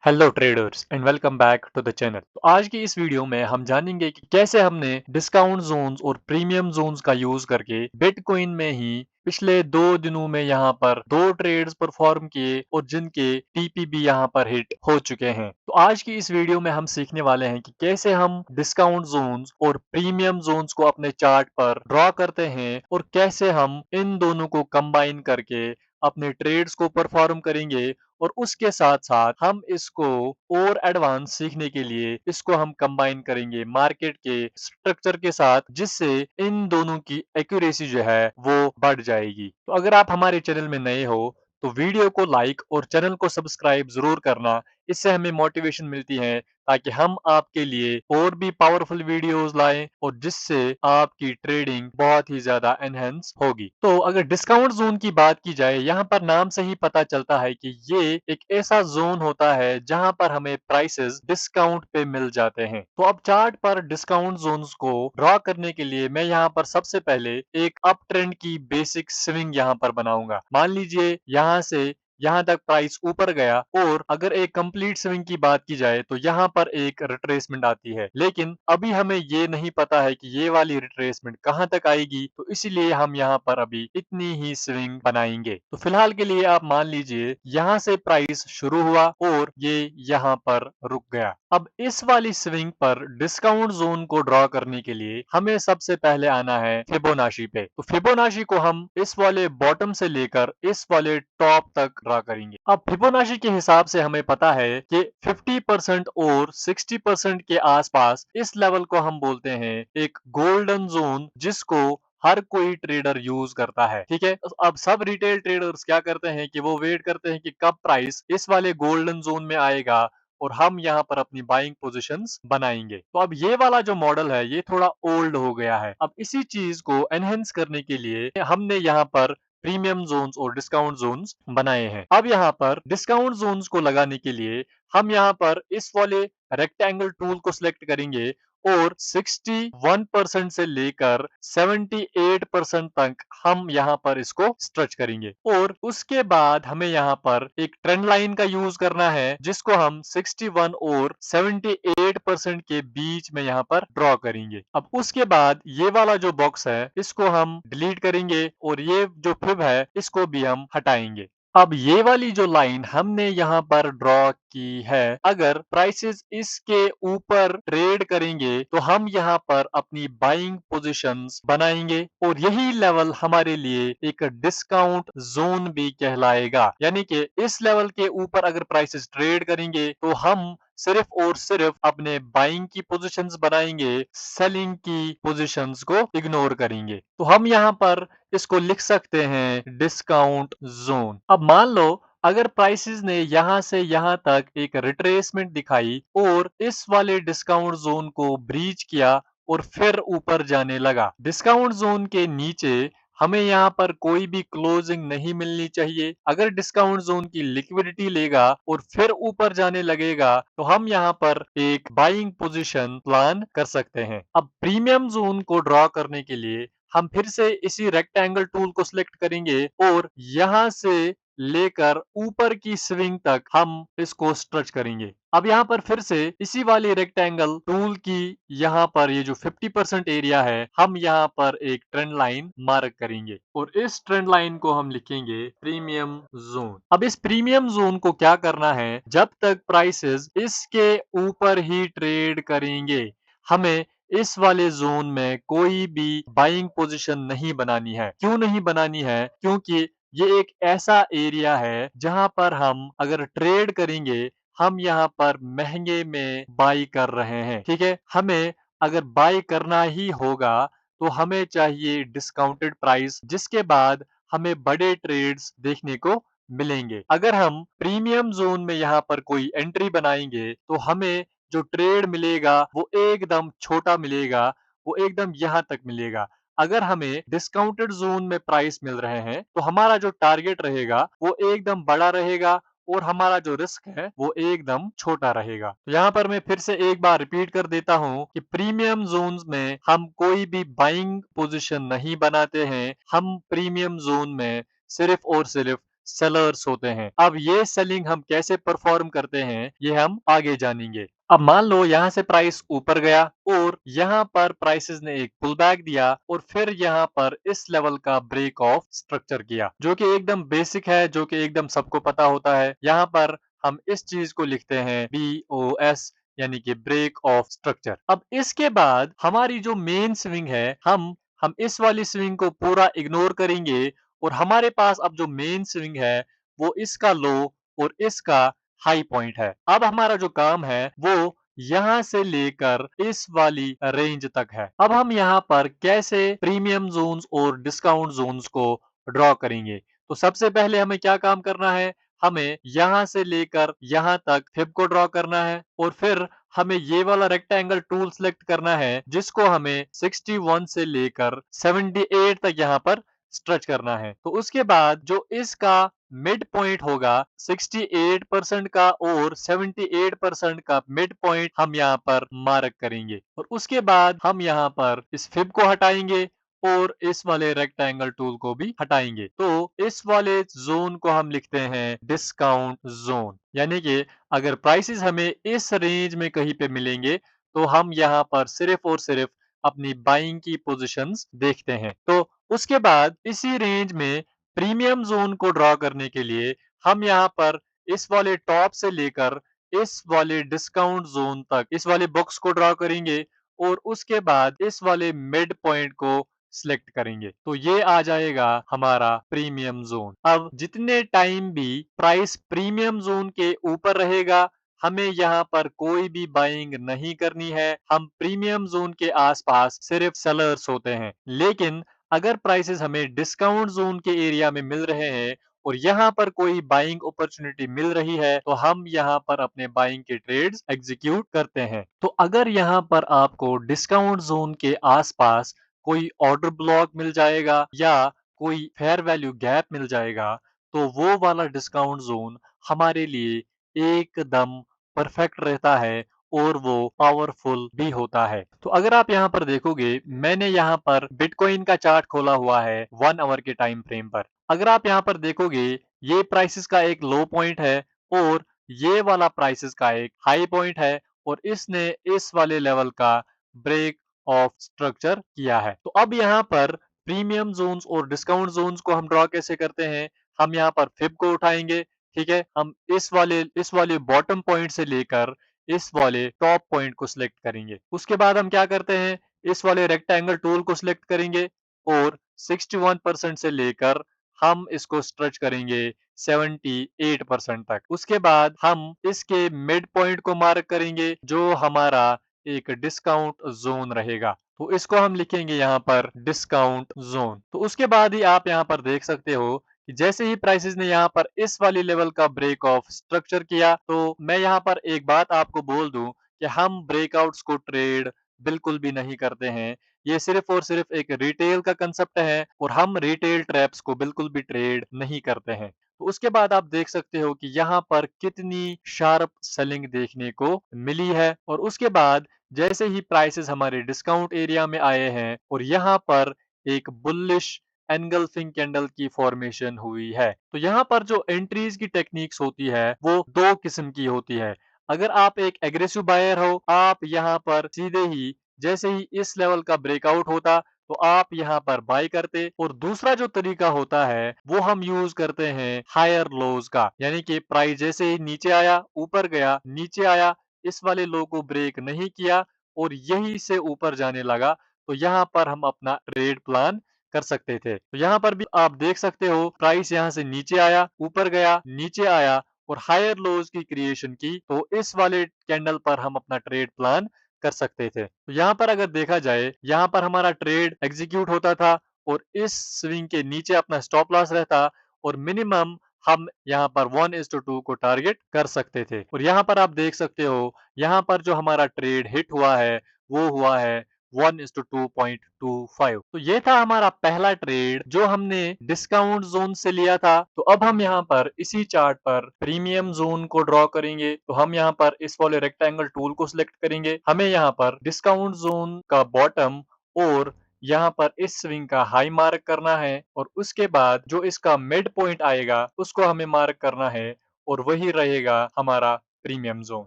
Hello traders and welcome back to the channel. तो आज की इस वीडियो में हम जानेंगे कि कैसे हमने डिस्काउंट जोन्स और प्रीमियम जोन्स का यूज करके बिटकॉइन में ही पिछले 2 दिनों में यहाँ पर 2 ट्रेड्स परफॉर्म किए और जिनके टीपीबी यहाँ पर हिट हो चुके हैं। तो आज की इस वीडियो में हम सीखने वाले हैं कि कैसे हम डिस्काउंट जोन्स और प्रीमियम जोन्स को अपने चार्ट पर ड्रॉ करते हैं और कैसे हम इन दोनों को कंबाइन करके अपने ट्रेड्स को परफॉर्म करेंगे और उसके साथ-साथ हम इसको और एडवांस सीखने के लिए इसको हम कंबाइन करेंगे मार्केट के स्ट्रक्चर के साथ, जिससे इन दोनों की एक्यूरेसी जो है वो बढ़ जाएगी। तो अगर आप हमारे चैनल में नए हो तो वीडियो को लाइक और चैनल को सब्सक्राइब ज़रूर करना। इससे हमें मोटिवेशन मिलती है ताकि हम आपके लिए और भी पावरफुल वीडियोस लाएं और जिससे आपकी ट्रेडिंग बहुत ही ज्यादा एनहेंस होगी। तो अगर डिस्काउंट जोन की बात की जाए, यहाँ पर नाम से ही पता चलता है कि ये एक ऐसा जोन होता है जहां पर हमें प्राइसेस डिस्काउंट पे मिल जाते हैं। तो अब चार्ट पर डिस्काउंट जोन्स को ड्रॉ करने के लिए मैं यहाँ पर सबसे पहले एक अप ट्रेंड की बेसिक स्विंग यहाँ पर बनाऊंगा। मान लीजिए यहाँ से यहाँ तक प्राइस ऊपर गया और अगर एक कंप्लीट स्विंग की बात की जाए तो यहाँ पर एक रिट्रेसमेंट आती है, लेकिन अभी हमें ये नहीं पता है कि ये वाली रिट्रेसमेंट कहाँ तक आएगी, तो इसीलिए हम यहाँ पर अभी इतनी ही स्विंग बनाएंगे। तो फिलहाल के लिए आप मान लीजिए यहाँ से प्राइस शुरू हुआ और ये यहाँ पर रुक गया। अब इस वाली स्विंग पर डिस्काउंट जोन को ड्रॉ करने के लिए हमें सबसे पहले आना है फिबोनाची पे। तो फिबोनाची को हम इस वाले बॉटम से लेकर इस वाले टॉप तक ड्रा करेंगे। अब फिबोनाची के हिसाब से हमें पता है कि 50% और 60% के आसपास इस लेवल को हम बोलते हैं एक गोल्डन जोन, जिसको हर कोई ट्रेडर यूज करता है। ठीक है, तो अब सब रिटेल ट्रेडर्स क्या करते हैं कि वो वेट करते हैं कि कब प्राइस इस वाले गोल्डन जोन में आएगा और हम यहाँ पर अपनी बाइंग पोजीशंस बनाएंगे। तो अब ये वाला जो मॉडल है ये थोड़ा ओल्ड हो गया है। अब इसी चीज को एनहेंस करने के लिए हमने यहाँ पर प्रीमियम जोन्स और डिस्काउंट जोन्स बनाए हैं। अब यहाँ पर डिस्काउंट जोन्स को लगाने के लिए हम यहाँ पर इस वाले रेक्टेंगल टूल को सिलेक्ट करेंगे और 61% से लेकर 78% तक हम यहाँ पर इसको स्ट्रेच करेंगे और उसके बाद हमें यहाँ पर एक ट्रेंड लाइन का यूज करना है, जिसको हम 61 और 78% के बीच में यहाँ पर ड्रॉ करेंगे। अब उसके बाद ये वाला जो बॉक्स है इसको हम डिलीट करेंगे और ये जो फिब है इसको भी हम हटाएंगे। अब ये वाली जो लाइन हमने यहाँ पर ड्रॉ की है, अगर प्राइसेस इसके ऊपर ट्रेड करेंगे तो हम यहाँ पर अपनी बाइंग पोजीशंस बनाएंगे और यही लेवल हमारे लिए एक डिस्काउंट जोन भी कहलाएगा। यानी कि इस लेवल के ऊपर अगर प्राइसेस ट्रेड करेंगे तो हम सिर्फ और सिर्फ अपने बाइंग की पोजीशंस बनाएंगे, सेलिंग की पोजीशंस को इग्नोर करेंगे। तो हम यहाँ पर इसको लिख सकते हैं डिस्काउंट जोन। अब मान लो अगर प्राइसेस ने यहां से यहां तक एक रिट्रेसमेंट दिखाई और इस वाले डिस्काउंट जोन को ब्रीच किया और फिर ऊपर जाने लगा। डिस्काउंट जोन के नीचे हमें यहाँ पर कोई भी क्लोजिंग नहीं मिलनी चाहिए। अगर डिस्काउंट जोन की लिक्विडिटी लेगा और फिर ऊपर जाने लगेगा तो हम यहाँ पर एक बाइंग पोजीशन प्लान कर सकते हैं। अब प्रीमियम जोन को ड्रॉ करने के लिए हम फिर से इसी रेक्टेंगल टूल को सिलेक्ट करेंगे और यहां से लेकर ऊपर की स्विंग तक हम इसको स्ट्रेच करेंगे। अब यहाँ पर फिर से इसी वाली रेक्टेंगल टूल की यहाँ पर ये जो 50% एरिया है हम यहाँ पर एक ट्रेंड लाइन मार्क करेंगे और इस ट्रेंड लाइन को हम लिखेंगे प्रीमियम जोन। अब इस प्रीमियम जोन को क्या करना है, जब तक प्राइसेस इसके ऊपर ही ट्रेड करेंगे हमें इस वाले जोन में कोई भी बाइंग पोजीशन नहीं बनानी है। क्यों नहीं बनानी है? क्योंकि ये एक ऐसा एरिया है जहां पर हम अगर ट्रेड करेंगे हम यहाँ पर महंगे में बाई कर रहे हैं। ठीक है, हमें अगर बाई करना ही होगा तो हमें चाहिए डिस्काउंटेड प्राइस, जिसके बाद हमें बड़े ट्रेड्स देखने को मिलेंगे। अगर हम प्रीमियम जोन में यहाँ पर कोई एंट्री बनाएंगे तो हमें जो ट्रेड मिलेगा वो एकदम छोटा मिलेगा, वो एकदम यहाँ तक मिलेगा। अगर हमें डिस्काउंटेड जोन में प्राइस मिल रहे हैं तो हमारा जो टारगेट रहेगा वो एकदम बड़ा रहेगा और हमारा जो रिस्क है वो एकदम छोटा रहेगा। तो यहाँ पर मैं फिर से एक बार रिपीट कर देता हूँ कि प्रीमियम जोन्स में हम कोई भी बाइंग पोजीशन नहीं बनाते हैं। हम प्रीमियम जोन में सिर्फ और सिर्फ सेलर्स होते हैं। अब ये सेलिंग हम कैसे परफॉर्म करते हैं ये हम आगे जानेंगे। अब मान लो यहाँ से प्राइस ऊपर गया और यहाँ पर प्राइसेस ने एक पुल बैक दिया और फिर यहाँ पर इस लेवल का ब्रेक ऑफ स्ट्रक्चर किया, जो कि एकदम बेसिक है, जो कि एकदम सबको पता होता है। यहाँ पर हम इस चीज को लिखते हैं BOS, यानी कि ब्रेक ऑफ स्ट्रक्चर। अब इसके बाद हमारी जो मेन स्विंग है, हम इस वाली स्विंग को पूरा इग्नोर करेंगे और हमारे पास अब जो मेन स्विंग है वो इसका लो और इसका हाई पॉइंट है। अब हमारा जो काम है वो यहाँ से लेकर इस वाली रेंज तक है। अब हम यहाँ पर कैसे प्रीमियम जोन्स और डिस्काउंट जोन्स को ड्रॉ करेंगे, तो सबसे पहले हमें क्या काम करना है, हमें यहाँ से लेकर यहाँ तक फिब को ड्रॉ करना है और फिर हमें ये वाला रेक्टेंगल टूल सेलेक्ट करना है जिसको हमें 61 से लेकर 78 तक यहाँ पर स्ट्रेच करना है। तो उसके बाद जो इसका मिड पॉइंट होगा 68% का और 78% का मिड पॉइंट हम यहाँ पर मार्क करेंगे और उसके बाद हम यहाँ पर इस फिब को हटाएंगे और इस वाले रेक्टेंगल टूल को भी हटाएंगे। तो इस वाले जोन को हम लिखते हैं डिस्काउंट जोन, यानी कि अगर प्राइसेस हमें इस रेंज में कहीं पे मिलेंगे तो हम यहाँ पर सिर्फ और सिर्फ अपनी बाइंग की पोजीशंस देखते हैं। तो उसके बाद इसी रेंज में प्रीमियम जोन को ड्रॉ करने के लिए हम यहाँ पर इस वाले टॉप से लेकर इस वाले डिस्काउंट जोन तक इस वाले बॉक्स को ड्रॉ करेंगे और उसके बाद इस वाले मिड पॉइंट को सिलेक्ट करेंगे, तो ये आ जाएगा हमारा प्रीमियम जोन। अब जितने टाइम भी प्राइस प्रीमियम जोन के ऊपर रहेगा हमें यहाँ पर कोई भी बाइंग नहीं करनी है। हम प्रीमियम जोन के आसपास सिर्फ सेलर्स होते हैं। लेकिन अगर प्राइसेस हमें डिस्काउंट जोन के एरिया में मिल रहे हैं और यहाँ पर कोई बाइंग अपॉर्चुनिटी मिल रही है तो हम यहाँ पर अपने बाइंग के ट्रेड्स एग्जीक्यूट करते हैं। तो अगर यहाँ पर आपको डिस्काउंट जोन के आसपास कोई ऑर्डर ब्लॉक मिल जाएगा या कोई फेयर वैल्यू गैप मिल जाएगा तो वो वाला डिस्काउंट जोन हमारे लिए एकदम परफेक्ट रहता है और वो पावरफुल भी होता है। तो अगर आप यहाँ पर देखोगे, मैंने यहाँ पर बिटकॉइन का चार्ट खोला हुआ है 1 आवर के टाइम फ्रेम पर। अगर आप यहाँ पर देखोगे ये प्राइसेस का एक लो पॉइंट है और ये वाला प्राइसेस का एक हाई पॉइंट है और इसने इस वाले लेवल का ब्रेक ऑफ स्ट्रक्चर किया है। तो अब यहाँ पर प्रीमियम जोन्स और डिस्काउंट जोन्स को हम ड्रॉ कैसे करते हैं, हम यहाँ पर फिब को उठाएंगे, ठीक है। हम इस वाले बॉटम पॉइंट से लेकर इस वाले टॉप पॉइंट को सिलेक्ट करेंगे। उसके बाद हम क्या करते हैं, इस वाले रेक्टेंगल टूल को सिलेक्ट करेंगे और 61% से लेकर हम इसको स्ट्रेच करेंगे 78% तक। उसके बाद हम इसके मिड पॉइंट को मार्क करेंगे जो हमारा एक डिस्काउंट जोन रहेगा। तो इसको हम लिखेंगे यहाँ पर डिस्काउंट जोन। तो उसके बाद ही आप यहाँ पर देख सकते हो कि जैसे ही प्राइसेस ने यहाँ पर इस वाली लेवल का ब्रेक ऑफ स्ट्रक्चर किया, तो मैं यहाँ पर एक बात आपको बोल दूं कि हम ब्रेकआउट्स को ट्रेड बिल्कुल भी नहीं करते हैं। ये सिर्फ और सिर्फ एक रिटेल का कंसेप्ट है और हम रिटेल ट्रैप्स को बिल्कुल भी ट्रेड नहीं करते हैं। तो उसके बाद आप देख सकते हो कि यहाँ पर कितनी शार्प सेलिंग देखने को मिली है और उसके बाद जैसे ही प्राइसेस हमारे डिस्काउंट एरिया में आए हैं और यहाँ पर एक बुलिश एनगल्फिंग कैंडल की फॉर्मेशन हुई है। तो यहाँ पर जो एंट्रीज की टेक्निक्स होती है वो दो किस्म की होती है। अगर आप एक एग्रेसिव बायर हो, आप यहाँ पर सीधे ही जैसे ही इस लेवल का ब्रेकआउट होता तो आप यहाँ पर बाय करते, और दूसरा जो तरीका होता है वो हम यूज करते हैं हायर लोज का, यानी कि प्राइस जैसे ही नीचे आया, ऊपर गया, नीचे आया, इस वाले लो को ब्रेक नहीं किया और यही से ऊपर जाने लगा, तो यहाँ पर हम अपना ट्रेड प्लान कर सकते थे। तो यहाँ पर भी आप देख सकते हो प्राइस यहाँ से नीचे आया, ऊपर गया, नीचे आया और हायर लोज की क्रिएशन की, तो इस वाले कैंडल पर हम अपना ट्रेड प्लान कर सकते थे। तो यहाँ पर अगर देखा जाए, यहाँ पर हमारा ट्रेड एग्जीक्यूट होता था और इस स्विंग के नीचे अपना स्टॉप लॉस रहता और मिनिमम हम यहाँ पर 1:2 को टारगेट कर सकते थे। और यहाँ पर आप देख सकते हो, यहाँ पर जो हमारा ट्रेड हिट हुआ है वो हुआ है 1:2.25। तो ये था हमारा पहला ट्रेड जो हमने डिस्काउंट जोन से लिया था। तो अब हम यहाँ पर इसी चार्ट पर प्रीमियम जोन को ड्रॉ करेंगे। तो हम यहाँ पर इस वाले रेक्टेंगल टूल को सिलेक्ट करेंगे। हमें यहाँ पर डिस्काउंट जोन का बॉटम और यहाँ पर इस स्विंग का हाई मार्क करना है और उसके बाद जो इसका मिड पॉइंट आएगा उसको हमें मार्क करना है और वही रहेगा हमारा प्रीमियम जोन।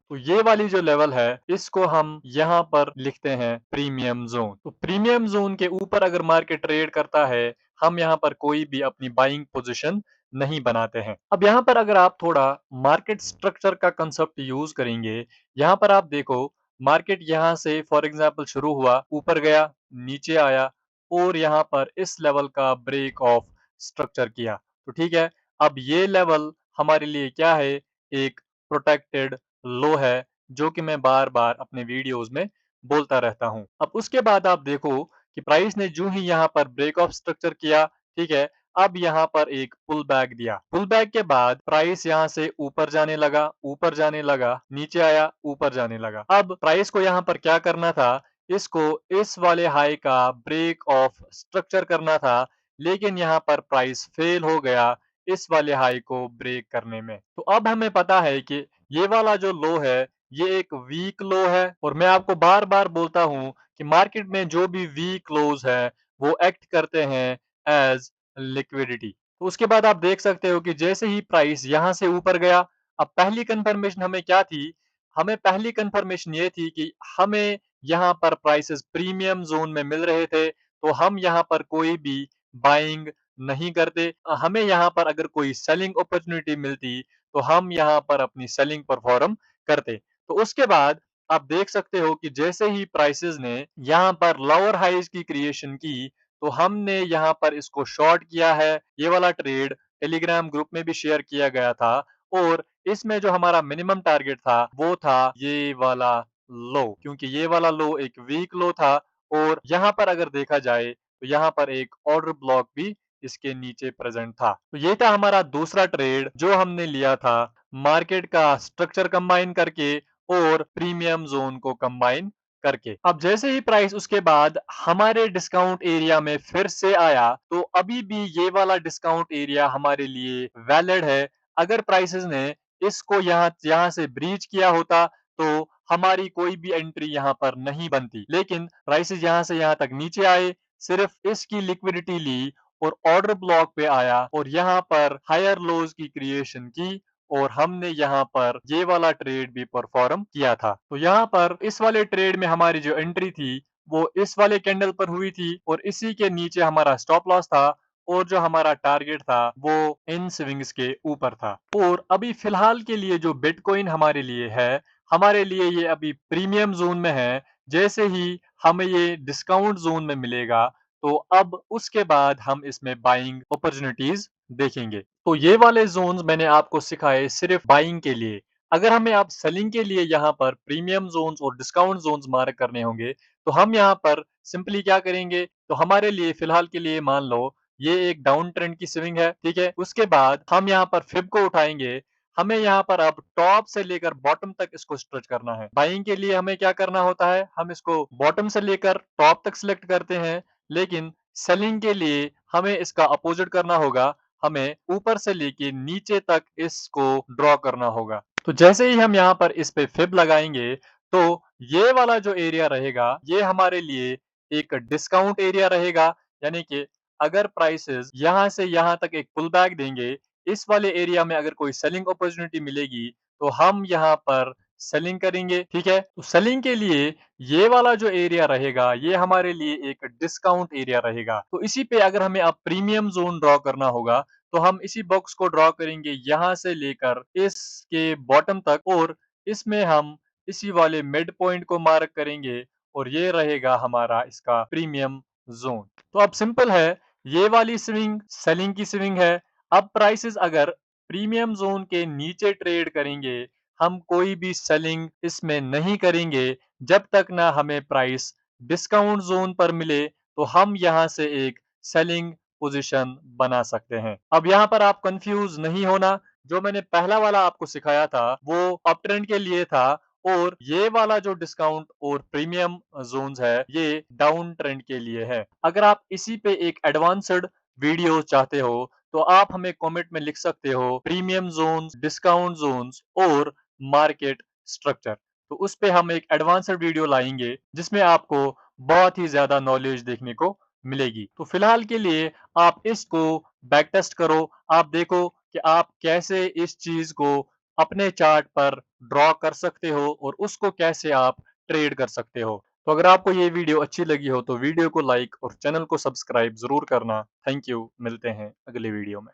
तो ये वाली जो लेवल है इसको हम यहाँ पर लिखते हैं प्रीमियम जोन। तो प्रीमियम जोन के ऊपर अगर मार्केट ट्रेड करता है हम यहाँ पर कोई भी अपनी बाइंग पोजीशन नहीं बनाते हैं। अब यहाँ पर अगर आप थोड़ा मार्केट स्ट्रक्चर का कंसेप्ट यूज करेंगे, यहाँ पर आप देखो मार्केट यहाँ से फॉर एग्जांपल शुरू हुआ, ऊपर गया, नीचे आया और यहाँ पर इस लेवल का ब्रेक ऑफ स्ट्रक्चर किया। तो ठीक है, अब ये लेवल हमारे लिए क्या है, एक प्रोटेक्टेड लो है, जो कि मैं बार बार अपने वीडियोस में बोलता रहता हूं। अब उसके बाद आप देखो कि प्राइस ने जो ही यहाँ पर ब्रेक ऑफ स्ट्रक्चर किया, ठीक है, अब यहाँ पर एक पुल बैक दिया। पुल बैक के बाद प्राइस यहाँ से ऊपर जाने लगा, ऊपर जाने लगा, नीचे आया, ऊपर जाने लगा। अब प्राइस को यहाँ पर क्या करना था, इसको इस वाले हाई का ब्रेक ऑफ स्ट्रक्चर करना था, लेकिन यहाँ पर प्राइस फेल हो गया इस वाले हाई को ब्रेक करने में। तो अब हमें पता है कि ये वाला जो लो है ये एक वीक लो है और मैं आपको बार बार बोलता हूं कि मार्केट में जो भी वीक लोज है वो एक्ट करते हैं एज लिक्विडिटी। तो उसके बाद आप देख सकते हो कि जैसे ही प्राइस यहां से ऊपर गया, अब पहली कंफर्मेशन हमें क्या थी, हमें पहली कंफर्मेशन ये थी कि हमें यहाँ पर प्राइसेस प्रीमियम जोन में मिल रहे थे, तो हम यहाँ पर कोई भी बाइंग नहीं करते। हमें यहाँ पर अगर कोई सेलिंग अपॉर्चुनिटी मिलती तो हम यहाँ पर अपनी सेलिंग परफॉर्म करते। तो उसके बाद आप देख सकते हो कि जैसे ही प्राइसेस ने यहाँ पर लोअर हाइज की क्रिएशन की, तो हमने यहाँ पर इसको शॉर्ट किया है। ये वाला ट्रेड टेलीग्राम ग्रुप में भी शेयर किया गया था और इसमें जो हमारा मिनिमम टारगेट था वो था ये वाला लो, क्योंकि ये वाला लो एक वीक लो था और यहाँ पर अगर देखा जाए तो यहाँ पर एक ऑर्डर ब्लॉक भी इसके नीचे प्रेजेंट था। तो ये था हमारा दूसरा ट्रेड जो हमने लिया था मार्केट का स्ट्रक्चर कंबाइन करके और प्रीमियम जोन को कंबाइन करके। अब जैसे ही प्राइस उसके बाद हमारे डिस्काउंट एरिया में फिर से आया, तो अभी भी ये वाला डिस्काउंट एरिया हमारे लिए वैलिड है। अगर प्राइसेस ने इसको यहाँ यहाँ से ब्रीच किया होता तो हमारी कोई भी एंट्री यहाँ पर नहीं बनती, लेकिन प्राइसेस यहाँ से यहाँ तक नीचे आए, सिर्फ इसकी लिक्विडिटी ली और ऑर्डर ब्लॉक पे आया और यहाँ पर हायर लोज की क्रिएशन की और हमने यहाँ पर ये वाला ट्रेड भी परफॉर्म किया था। तो यहाँ पर इस वाले ट्रेड में हमारी जो एंट्री थी वो इस वाले कैंडल पर हुई थी और इसी के नीचे हमारा स्टॉप लॉस था और जो हमारा टारगेट था वो इन स्विंग्स के ऊपर था। और अभी फिलहाल के लिए जो बिटकॉइन हमारे लिए है, हमारे लिए ये अभी प्रीमियम जोन में है। जैसे ही हमें ये डिस्काउंट जोन में मिलेगा तो अब उसके बाद हम इसमें बाइंग अपॉर्चुनिटीज देखेंगे। तो ये वाले जोन्स मैंने आपको सिखाए सिर्फ बाइंग के लिए। अगर हमें आप सेलिंग के लिए यहाँ पर प्रीमियम जोन्स और डिस्काउंट जोन्स मार्क करने होंगे तो हम यहाँ पर सिंपली क्या करेंगे, तो हमारे लिए फिलहाल के लिए मान लो ये एक डाउन ट्रेंड की स्विंग है, ठीक है। उसके बाद हम यहाँ पर फिब को उठाएंगे, हमें यहाँ पर अब टॉप से लेकर बॉटम तक इसको स्ट्रेच करना है। बाइंग के लिए हमें क्या करना होता है, हम इसको बॉटम से लेकर टॉप तक सिलेक्ट करते हैं, लेकिन सेलिंग के लिए हमें इसका अपोजिट करना होगा, हमें ऊपर से लेके नीचे तक इसको ड्रॉ करना होगा। तो जैसे ही हम यहाँ पर इस पे फिब लगाएंगे तो ये वाला जो एरिया रहेगा ये हमारे लिए एक डिस्काउंट एरिया रहेगा, यानी कि अगर प्राइसेस यहाँ से यहाँ तक एक पुल बैक देंगे, इस वाले एरिया में अगर कोई सेलिंग अपॉर्चुनिटी मिलेगी तो हम यहाँ पर सेलिंग करेंगे, ठीक है। तो सेलिंग के लिए ये वाला जो एरिया रहेगा ये हमारे लिए एक डिस्काउंट एरिया रहेगा। तो इसी पे अगर हमें अब प्रीमियम जोन ड्रॉ करना होगा तो हम इसी बॉक्स को ड्रॉ करेंगे यहाँ से लेकर इसके बॉटम तक और इसमें हम इसी वाले मिड पॉइंट को मार्क करेंगे और ये रहेगा हमारा इसका प्रीमियम जोन। तो अब सिंपल है, ये वाली स्विंग सेलिंग की स्विंग है। अब प्राइसेस अगर प्रीमियम जोन के नीचे ट्रेड करेंगे, हम कोई भी सेलिंग इसमें नहीं करेंगे जब तक ना हमें प्राइस डिस्काउंट जोन पर मिले, तो हम यहाँ से एक सेलिंग पोजीशन बना सकते हैं। अब यहाँ पर आप कंफ्यूज नहीं होना, जो मैंने पहला वाला आपको सिखाया था वो अप ट्रेंड के लिए था और ये वाला जो डिस्काउंट और प्रीमियम जोन्स है ये डाउन ट्रेंड के लिए है। अगर आप इसी पे एक एडवांस्ड वीडियो चाहते हो तो आप हमें कमेंट में लिख सकते हो प्रीमियम जोन्स, डिस्काउंट जोन्स और मार्केट स्ट्रक्चर। तो उस पे हम एक एडवांस्ड वीडियो लाएंगे जिसमें आपको बहुत ही ज्यादा नॉलेज देखने को मिलेगी। तो फिलहाल के लिए आप इसको बैक टेस्ट करो, आप देखो कि आप कैसे इस चीज़ को अपने चार्ट पर ड्रॉ कर सकते हो और उसको कैसे आप ट्रेड कर सकते हो। तो अगर आपको ये वीडियो अच्छी लगी हो तो वीडियो को लाइक और चैनल को सब्सक्राइब ज़रूर करना। थैंक यू, मिलते हैं अगले वीडियो में।